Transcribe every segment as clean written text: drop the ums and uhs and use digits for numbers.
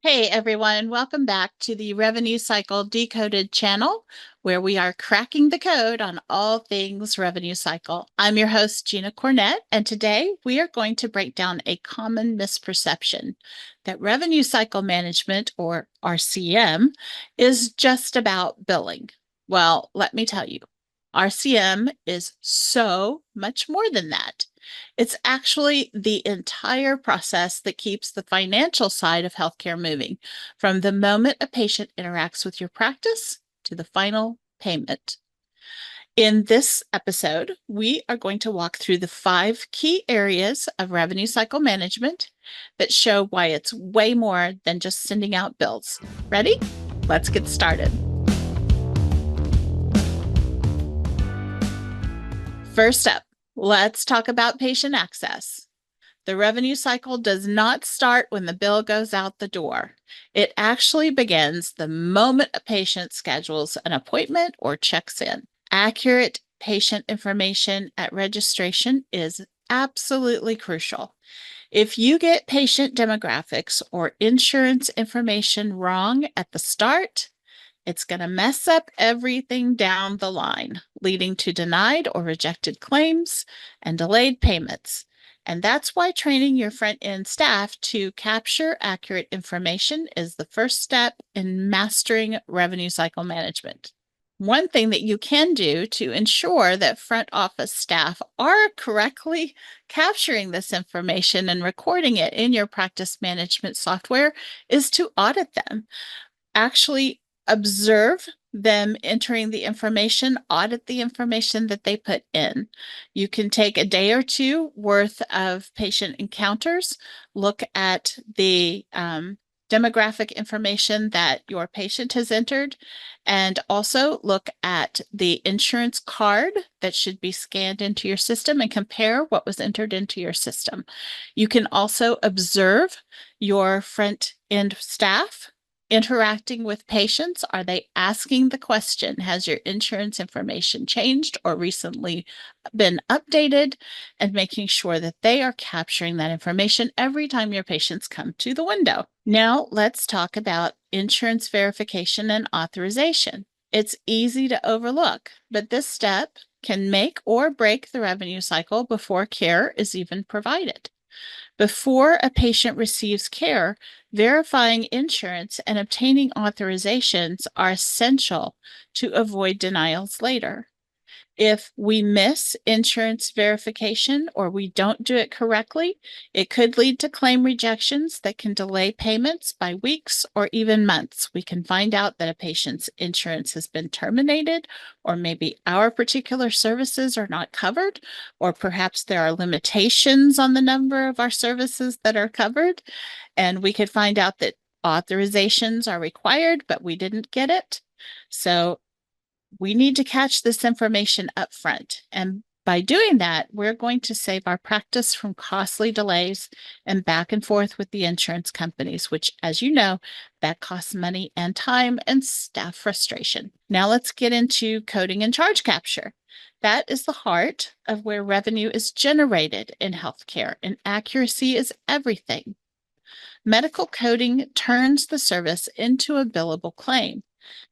Hey everyone, welcome back to the Revenue Cycle Decoded channel, where we are cracking the code on all things revenue cycle. I'm your host, Gina Cornett, and today we are going to break down a common misperception that revenue cycle management, or RCM, is just about billing. Well, let me tell you, RCM is so much more than that. It's actually the entire process that keeps the financial side of healthcare moving, from the moment a patient interacts with your practice to the final payment. In this episode, we are going to walk through the 5 key areas of revenue cycle management that show why it's way more than just sending out bills. Ready? Let's get started. First up, let's talk about patient access. The revenue cycle does not start when the bill goes out the door. It actually begins the moment a patient schedules an appointment or checks in. Accurate patient information at registration is absolutely crucial. If you get patient demographics or insurance information wrong at the start, it's going to mess up everything down the line, leading to denied or rejected claims and delayed payments. And that's why training your front-end staff to capture accurate information is the first step in mastering revenue cycle management. One thing that you can do to ensure that front office staff are correctly capturing this information and recording it in your practice management software is to audit them. Actually observe them entering the information, audit the information that they put in. You can take a day or two worth of patient encounters, look at the demographic information that your patient has entered, and also look at the insurance card that should be scanned into your system and compare what was entered into your system. You can also observe your front end staff interacting with patients. Are they asking the question, has your insurance information changed or recently been updated? And making sure that they are capturing that information every time your patients come to the window. Now let's talk about insurance verification and authorization. It's easy to overlook, but this step can make or break the revenue cycle before care is even provided. Before a patient receives care, verifying insurance and obtaining authorizations are essential to avoid denials later. If we miss insurance verification or we don't do it correctly, it could lead to claim rejections that can delay payments by weeks or even months. We can find out that a patient's insurance has been terminated, or maybe our particular services are not covered, or perhaps there are limitations on the number of our services that are covered, and we could find out that authorizations are required, but we didn't get it. So we need to catch this information up front. And by doing that, we're going to save our practice from costly delays and back and forth with the insurance companies, which, as you know, that costs money and time and staff frustration. Now let's get into coding and charge capture. That is the heart of where revenue is generated in healthcare, and accuracy is everything. Medical coding turns the service into a billable claim.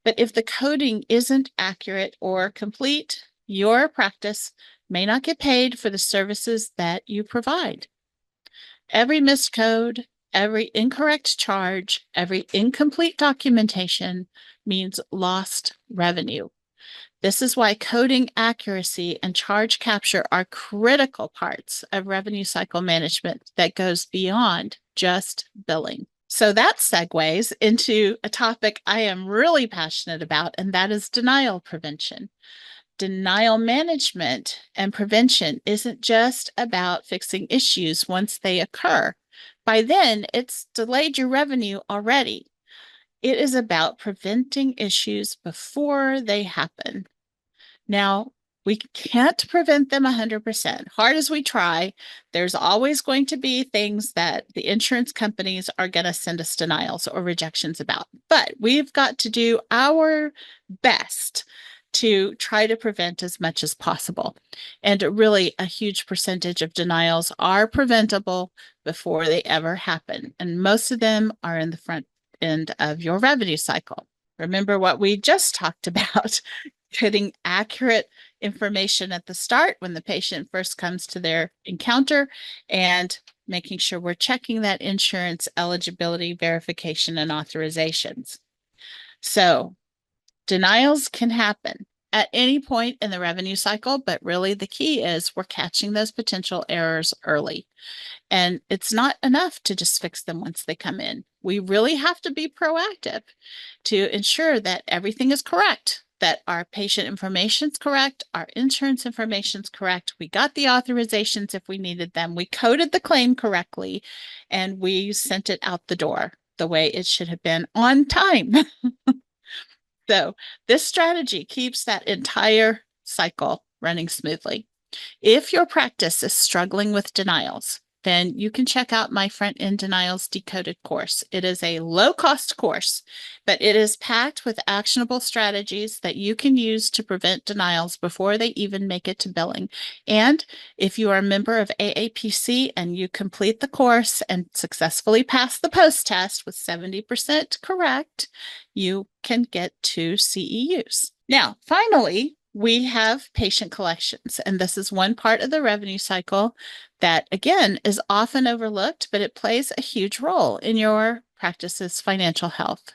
But if the coding isn't accurate or complete, your practice may not get paid for the services that you provide. Every missed code, every incorrect charge, every incomplete documentation means lost revenue. This is why coding accuracy and charge capture are critical parts of revenue cycle management that goes beyond just billing. So that segues into a topic I am really passionate about, and that is denial prevention. Denial management and prevention isn't just about fixing issues once they occur. By then, it's delayed your revenue already. It is about preventing issues before they happen. Now, we can't prevent them 100%. Hard as we try, there's always going to be things that the insurance companies are going to send us denials or rejections about. But we've got to do our best to try to prevent as much as possible. And really, a huge percentage of denials are preventable before they ever happen. And most of them are in the front end of your revenue cycle. Remember what we just talked about, getting accurate information at the start when the patient first comes to their encounter, and making sure we're checking that insurance eligibility verification and authorizations. So denials can happen at any point in the revenue cycle, but really the key is we're catching those potential errors early. And it's not enough to just fix them once they come in. We really have to be proactive to ensure that everything is correct, that our patient information is correct, our insurance information is correct, we got the authorizations if we needed them, we coded the claim correctly, and we sent it out the door the way it should have been on time. So this strategy keeps that entire cycle running smoothly. If your practice is struggling with denials, then you can check out my Front-End Denials Decoded course. It is a low-cost course, but it is packed with actionable strategies that you can use to prevent denials before they even make it to billing. And if you are a member of AAPC and you complete the course and successfully pass the post-test with 70% correct, you can get 2 CEUs. Now, finally, we have patient collections, and this is one part of the revenue cycle that, again, is often overlooked, but it plays a huge role in your practice's financial health.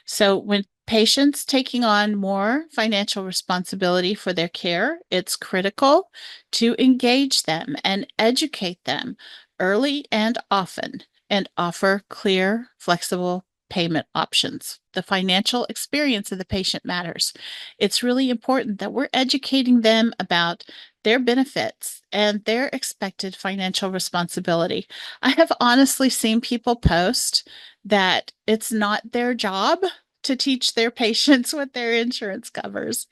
So when patients taking on more financial responsibility for their care, it's critical to engage them and educate them early and often, and offer clear, flexible payment options. The financial experience of the patient matters. It's really important that we're educating them about their benefits and their expected financial responsibility. I have honestly seen people post that it's not their job to teach their patients what their insurance covers.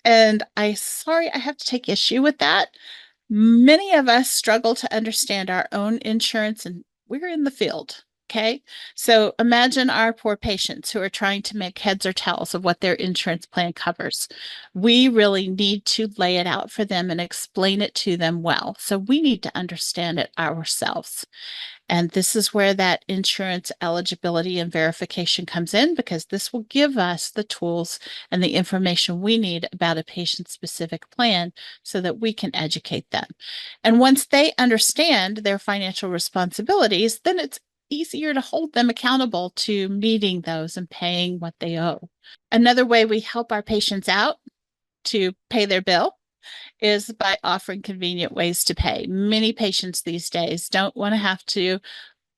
And I have to take issue with that. Many of us struggle to understand our own insurance, and we're in the field. Okay. So imagine our poor patients who are trying to make heads or tails of what their insurance plan covers. We really need to lay it out for them and explain it to them well. So we need to understand it ourselves. And this is where that insurance eligibility and verification comes in, because this will give us the tools and the information we need about a patient-specific plan so that we can educate them. And once they understand their financial responsibilities, then it's easier to hold them accountable to meeting those and paying what they owe. Another way we help our patients out to pay their bill is by offering convenient ways to pay. Many patients these days don't want to have to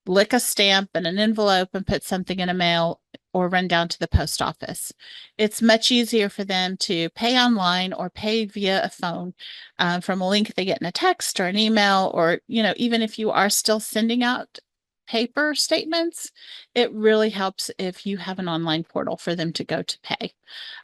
lick a stamp in an envelope and put something in a mail or run down to the post office. It's much easier for them to pay online or pay via a phone from a link they get in a text or an email, or, even if you are still sending out paper statements, it really helps if you have an online portal for them to go to pay.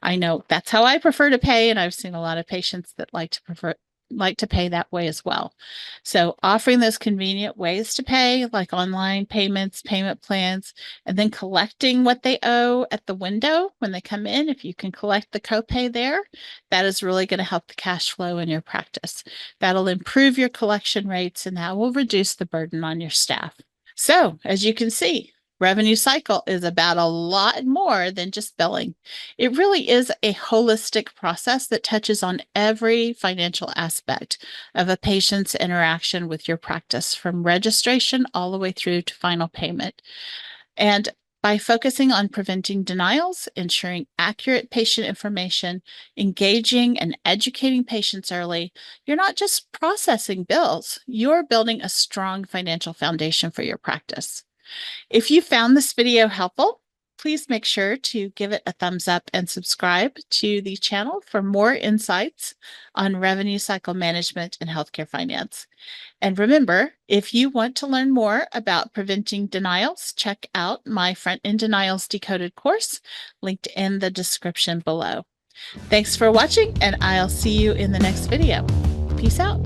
I know that's how I prefer to pay, and I've seen a lot of patients that like to pay that way as well. So offering those convenient ways to pay, like online payments, payment plans, and then collecting what they owe at the window when they come in. If you can collect the copay there, that is really going to help the cash flow in your practice. That'll improve your collection rates, and that will reduce the burden on your staff. So, as you can see, revenue cycle is about a lot more than just billing. It really is a holistic process that touches on every financial aspect of a patient's interaction with your practice, from registration all the way through to final payment. And by focusing on preventing denials, ensuring accurate patient information, engaging and educating patients early, you're not just processing bills, you're building a strong financial foundation for your practice. If you found this video helpful, please make sure to give it a thumbs up and subscribe to the channel for more insights on revenue cycle management and healthcare finance. And remember, if you want to learn more about preventing denials, check out my Front-End Denials Decoded course, linked in the description below. Thanks for watching, and I'll see you in the next video. Peace out.